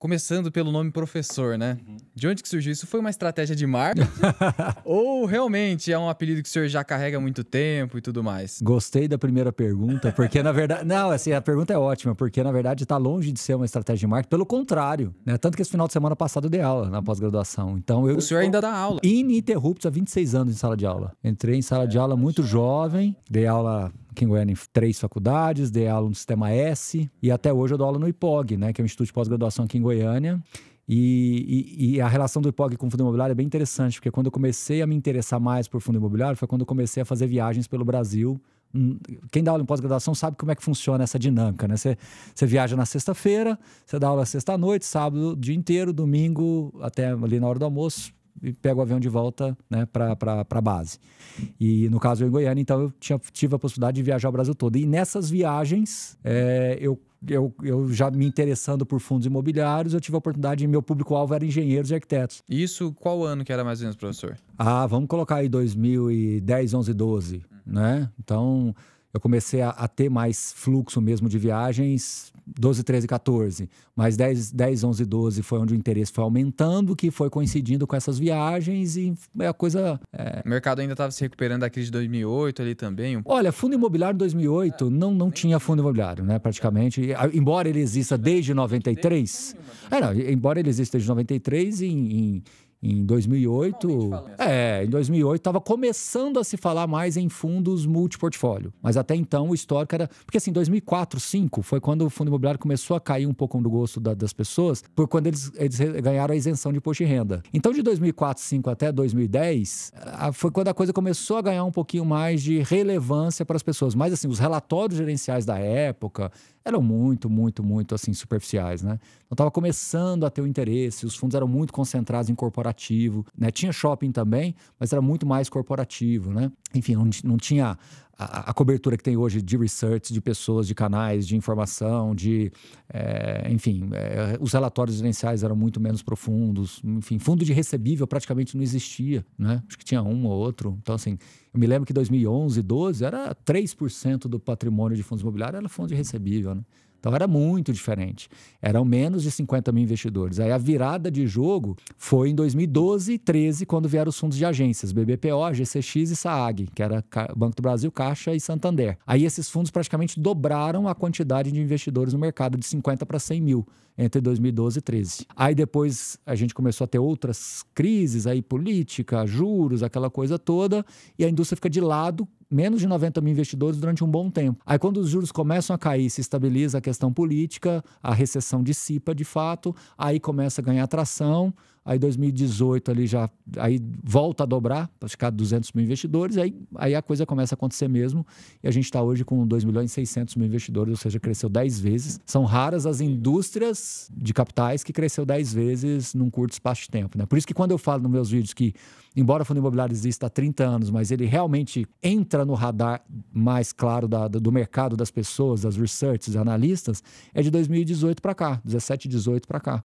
começando pelo nome professor, né? De onde que surgiu isso? Foi uma estratégia de marketing? Ou realmente é um apelido que o senhor já carrega há muito tempo e tudo mais? Gostei da primeira pergunta, porque na verdade... Não, assim, a pergunta é ótima, porque na verdade está longe de ser uma estratégia de marketing, pelo contrário, né? Tanto que esse final de semana passado eu dei aula na pós-graduação. Então eu... O senhor ainda dá aula? Ininterruptos há 26 anos em sala de aula. Entrei em sala de aula muito jovem, dei aula aqui em Goiânia em 3 faculdades, dei aula no Sistema S e até hoje eu dou aula no IPOG, né? Que é um instituto de pós-graduação aqui em Goiânia. E a relação do IPOG com o fundo imobiliário é bem interessante, porque quando eu comecei a me interessar mais por fundo imobiliário foi quando eu comecei a fazer viagens pelo Brasil. Quem dá aula em pós-graduação sabe como é que funciona essa dinâmica, né? Você viaja na sexta-feira, você dá aula sexta-noite, sábado o dia inteiro, domingo até ali na hora do almoço, e pego o avião de volta, né, para a base. E no caso eu em Goiânia, então eu tive a possibilidade de viajar o Brasil todo. E nessas viagens, eu já me interessando por fundos imobiliários, eu tive a oportunidade, meu público-alvo era engenheiros e arquitetos. Isso, qual ano que era mais ou menos, professor? Vamos colocar aí 2010, 11, 12, né? Então, eu comecei a ter mais fluxo mesmo de viagens 12, 13, 14. Mas 10, 11, 12 foi onde o interesse foi aumentando, que foi coincidindo com essas viagens e a coisa... O mercado ainda estava se recuperando da crise de 2008 ali também? Olha, fundo imobiliário em 2008 não tinha fundo imobiliário, né, praticamente. Embora ele exista desde 93... embora ele exista desde 93 em 2008, em 2008 estava começando a se falar mais em fundos multiportfólio. Mas até então o histórico era... Porque assim, 2004, 2005 foi quando o fundo imobiliário começou a cair um pouco do gosto das pessoas, por quando eles ganharam a isenção de imposto de renda. Então de 2004, 2005 até 2010, foi quando a coisa começou a ganhar um pouquinho mais de relevância para as pessoas. Mas assim, os relatórios gerenciais da época eram muito assim, superficiais, né? Então estava começando a ter o interesse, os fundos eram muito concentrados em corporativo, né? Tinha shopping também, mas era muito mais corporativo, né? Enfim, não tinha a cobertura que tem hoje de research, de pessoas, de canais, de informação, os relatórios gerenciais eram muito menos profundos, enfim, fundo de recebível praticamente não existia, né? Acho que tinha um ou outro. Então, assim, eu me lembro que em 2011, 12, era 3% do patrimônio de fundos imobiliários era fundo de recebível, né? Então era muito diferente. Eram menos de 50 mil investidores. Aí a virada de jogo foi em 2012 e 13, quando vieram os fundos de agências, BBPO, GCX e SAAG, que era Banco do Brasil, Caixa e Santander. Aí esses fundos praticamente dobraram a quantidade de investidores no mercado, de 50 para 100 mil, entre 2012 e 13. Aí depois a gente começou a ter outras crises, aí política, juros, aquela coisa toda, e a indústria fica de lado, menos de 90 mil investidores durante um bom tempo. Aí quando os juros começam a cair, se estabiliza a questão política, a recessão dissipa de fato, aí começa a ganhar tração, aí 2018 ali aí volta a dobrar, para ficar 200 mil investidores, aí a coisa começa a acontecer mesmo, e a gente está hoje com 2 milhões e 600 mil investidores, ou seja, cresceu 10 vezes. São raras as indústrias de capitais que cresceu 10 vezes num curto espaço de tempo, né? Por isso que quando eu falo nos meus vídeos que, embora o fundo imobiliário exista há 30 anos, mas ele realmente entra no radar mais claro do mercado das pessoas, das researchers, analistas, é de 2018 para cá, 17, 18 para cá.